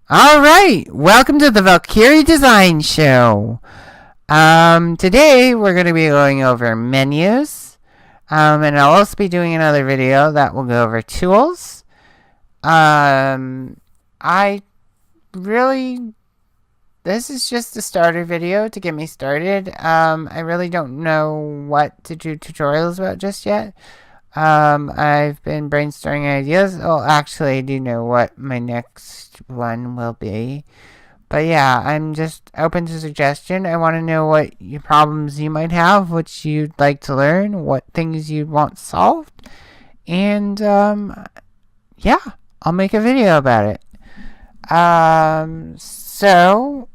All right, welcome to the Valkyrie Design Show. Today we're going to be going over menus, and I'll also be doing another video that will go over tools. I really, this is just a starter video to get me started. I really don't know what to do tutorials about just yet. I've been brainstorming ideas. Oh, actually, I do know what my next one will be. But yeah, I'm just open to suggestion. I want to know what your problems you might have, what you'd like to learn, what things you want solved. And, yeah, I'll make a video about it. So,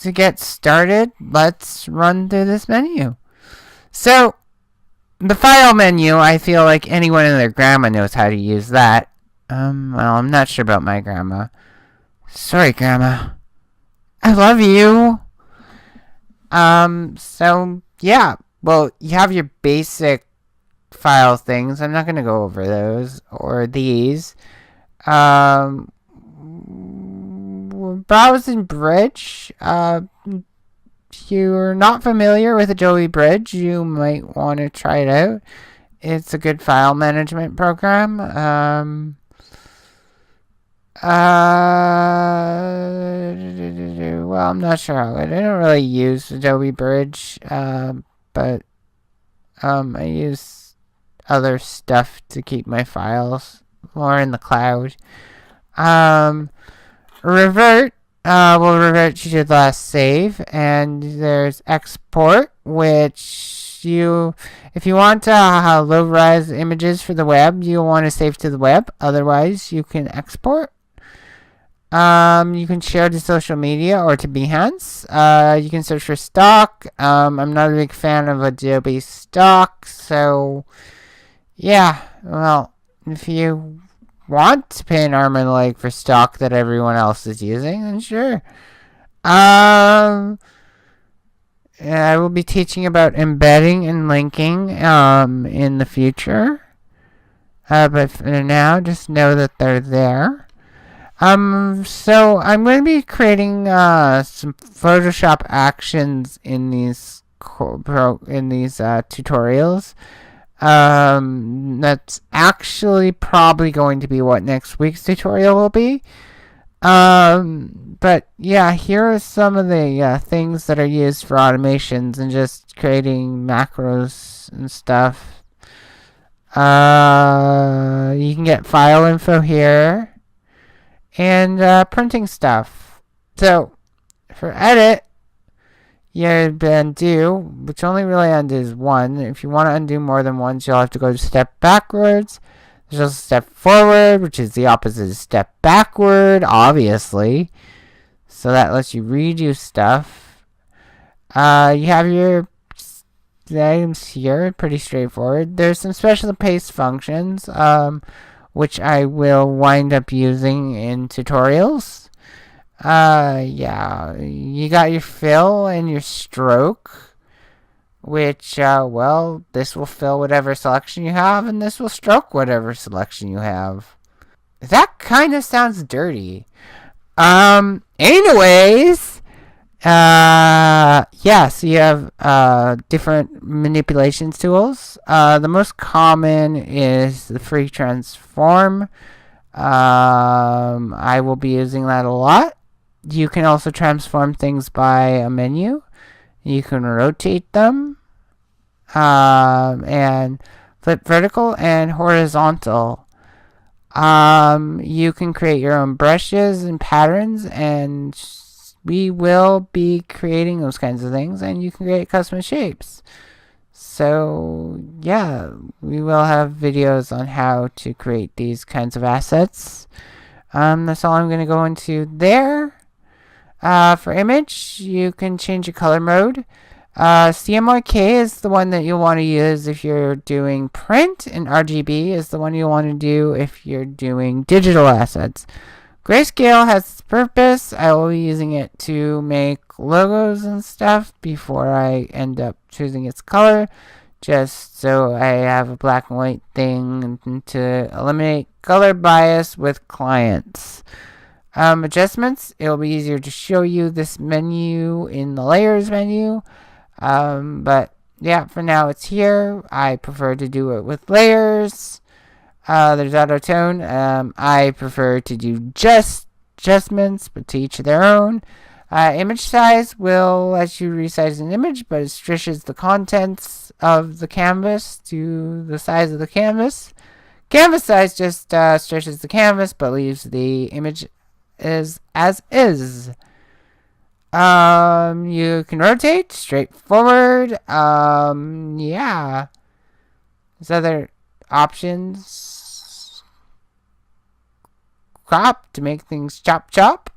to get started, let's run through this menu. So, the file menu, I feel like anyone and their grandma knows how to use that. Well, I'm not sure about my grandma. Sorry, Grandma. I love you. So, yeah. Well, you have your basic file things. I'm not going to go over those or these. Browse in Bridge. If you're not familiar with Adobe Bridge, you might want to try it out. It's a good file management program. Well, I'm not sure how. I don't really use Adobe Bridge, but I use other stuff to keep my files more in the cloud. Revert will revert you to the last save, and there's export, which if you want to low-res images for the web, you'll want to save to the web. Otherwise, you can export. You can share to social media or to Behance. You can search for stock. I'm not a big fan of Adobe stock, so yeah. Well, if you want to pay an arm and a leg for stock that everyone else is using, then sure. I will be teaching about embedding and linking in the future. But for now, just know that they're there. So I'm going to be creating some Photoshop actions in these tutorials. That's actually probably going to be what next week's tutorial will be. But yeah, here are some of the things that are used for automations and just creating macros and stuff. You can get file info here and printing stuff. So for edit, you undo, which only really undoes one. If you want to undo more than once, you'll have to go to step backwards. There's also step forward, which is the opposite of step backward, obviously. So that lets you redo stuff. You have your items here, pretty straightforward. There's some special paste functions, which I will wind up using in tutorials. Yeah, you got your fill and your stroke, which, well, this will fill whatever selection you have, and this will stroke whatever selection you have. That kind of sounds dirty. Anyways, yeah, so you have, different manipulation tools. The most common is the free transform. I will be using that a lot. You can also transform things by a menu. You can rotate them, and flip vertical and horizontal. You can create your own brushes and patterns, and we will be creating those kinds of things, and you can create custom shapes. So yeah, we will have videos on how to create these kinds of assets. That's all I'm going to go into there. For image, you can change your color mode. CMYK is the one that you'll want to use if you're doing print, and RGB is the one you'll want to do if you're doing digital assets. Grayscale has its purpose. I will be using it to make logos and stuff before I end up choosing its color, just so I have a black and white thing to eliminate color bias with clients. Adjustments, it'll be easier to show you this menu in the layers menu. But yeah, for now it's here. I prefer to do it with layers. There's auto tone. I prefer to do just adjustments, but to each their own. Image size will let you resize an image, but it stretches the contents of the canvas to the size of the canvas. Canvas size just stretches the canvas, but leaves the image as is. You can rotate, straightforward. Yeah. There's other options. Crop to make things chop.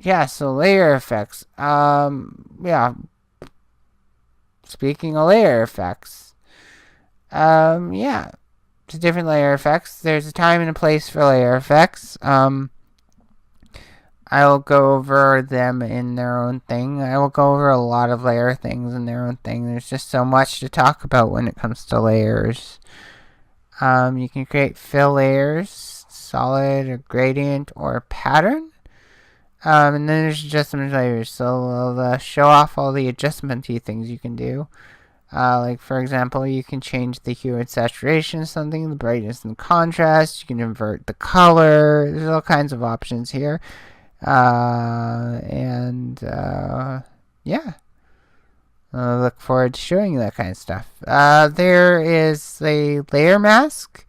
Yeah, so layer effects. Yeah. Speaking of layer effects. Yeah. To different layer effects. There's a time and a place for layer effects. I will go over them in their own thing. I will go over a lot of layer things in their own thing. There's just so much to talk about when it comes to layers. You can create fill layers, solid or gradient or pattern. And then there's adjustment layers. So they'll show off all the adjustment-y things you can do. Like, for example, you can change the hue and saturation of something, the brightness and contrast. You can invert the color. There's all kinds of options here. Yeah. I look forward to showing you that kind of stuff. There is a layer mask.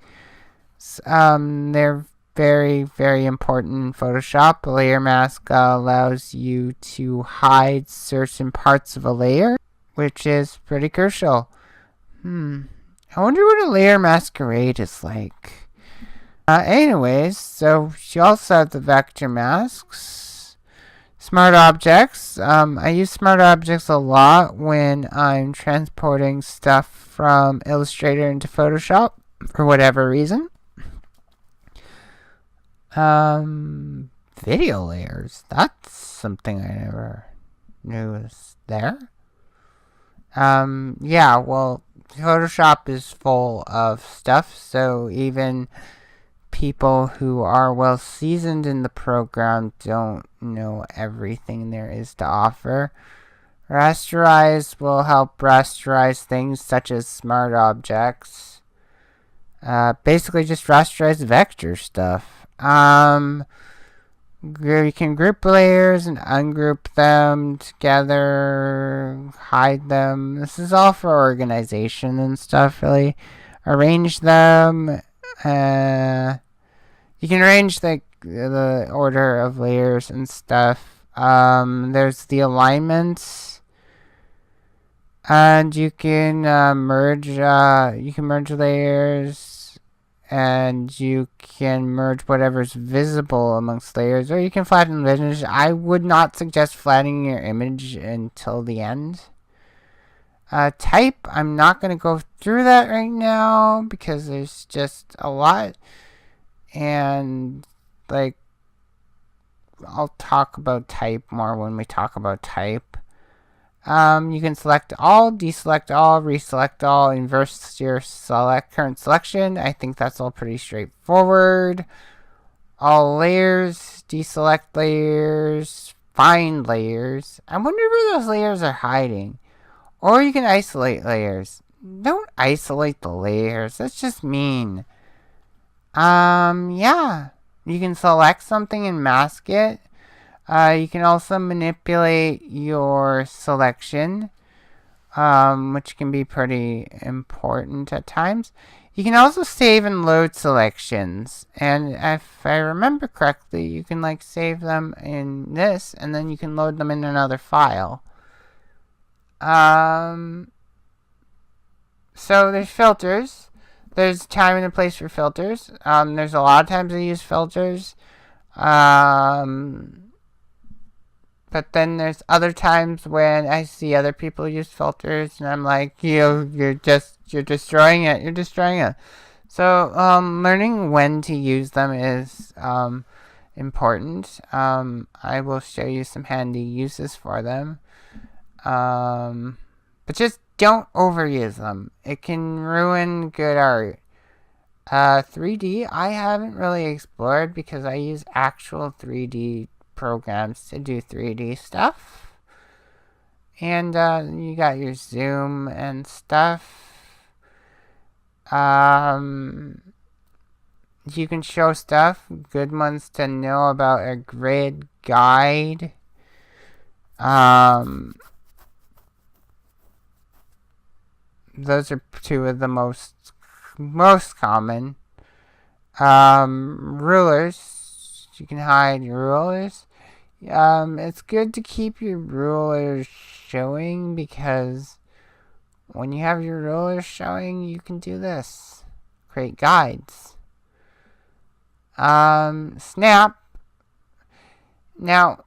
They're very, very important in Photoshop. A layer mask allows you to hide certain parts of a layer, which is pretty crucial. I wonder what a layer masquerade is like. Anyways, so you also have the vector masks. Smart objects. I use smart objects a lot when I'm transporting stuff from Illustrator into Photoshop for whatever reason. Video layers. That's something I never knew was there. Yeah, well, Photoshop is full of stuff, so even people who are well seasoned in the program don't know everything there is to offer. Rasterize will help rasterize things such as smart objects. Basically just rasterize vector stuff. You can group layers and ungroup them together, hide them. This is all for organization and stuff, really. Arrange them. You can arrange the order of layers and stuff. There's the alignments, and you can merge. You can merge layers, and you can merge whatever's visible amongst layers, or you can flatten the image. I would not suggest flattening your image until the end. Type, I'm not going to go through that right now because there's just a lot. And, like, I'll talk about type more when we talk about type. You can select all, deselect all, reselect all, inverse your current selection. I think that's all pretty straightforward. All layers, deselect layers, find layers. I wonder where those layers are hiding. Or you can isolate layers. Don't isolate the layers. That's just mean. Yeah. You can select something and mask it. You can also manipulate your selection, which can be pretty important at times. You can also save and load selections. And if I remember correctly, you can like save them in this, and then you can load them in another file. So there's filters. There's time and a place for filters. There's a lot of times I use filters. But then there's other times when I see other people use filters and I'm like, you're destroying it. You're destroying it. So, learning when to use them is, important. I will show you some handy uses for them. But just don't overuse them. It can ruin good art. 3D, I haven't really explored because I use actual 3D programs to do 3D stuff. And you got your zoom and stuff. You can show stuff. Good ones to know about a grid guide. Those are two of the most common. Rulers. You can hide your rulers. It's good to keep your rulers showing because when you have your rulers showing, you can do this. Create guides. Snap. Now,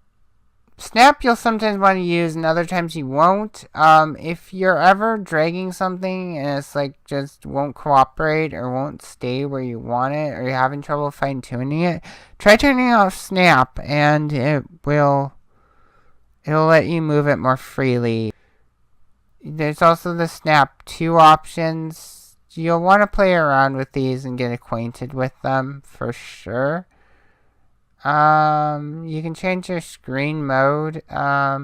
snap you'll sometimes want to use and other times you won't. If you're ever dragging something and it's like just won't cooperate or won't stay where you want it or you're having trouble fine tuning it, try turning off snap and it'll let you move it more freely. There's also the snap 2 options. You'll want to play around with these and get acquainted with them for sure. You can change your screen mode. I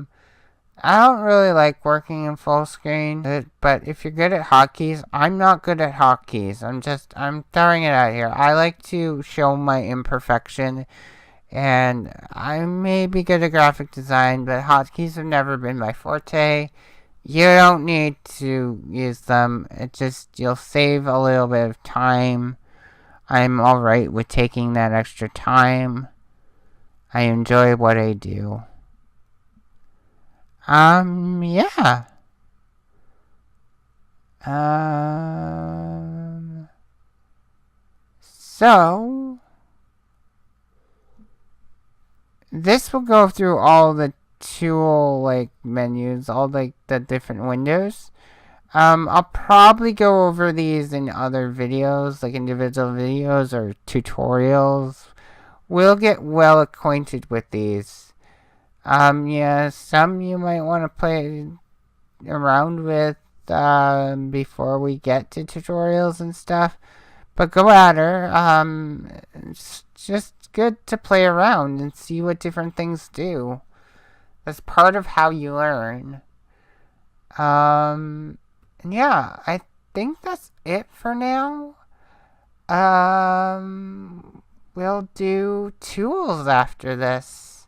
don't really like working in full screen, but if you're good at hotkeys, I'm not good at hotkeys. I'm throwing it out here. I like to show my imperfection, and I may be good at graphic design, but hotkeys have never been my forte. You don't need to use them. You'll save a little bit of time. I'm alright with taking that extra time. I enjoy what I do. Yeah. So this will go through all the tool menus, all the different windows. I'll probably go over these in other videos, like individual videos or tutorials. We'll get well acquainted with these. Yeah, some you might want to play around with before we get to tutorials and stuff. But go at her. It's just good to play around and see what different things do. That's part of how you learn. And yeah, I think that's it for now. We'll do tools after this.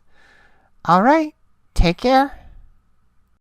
Alright, take care.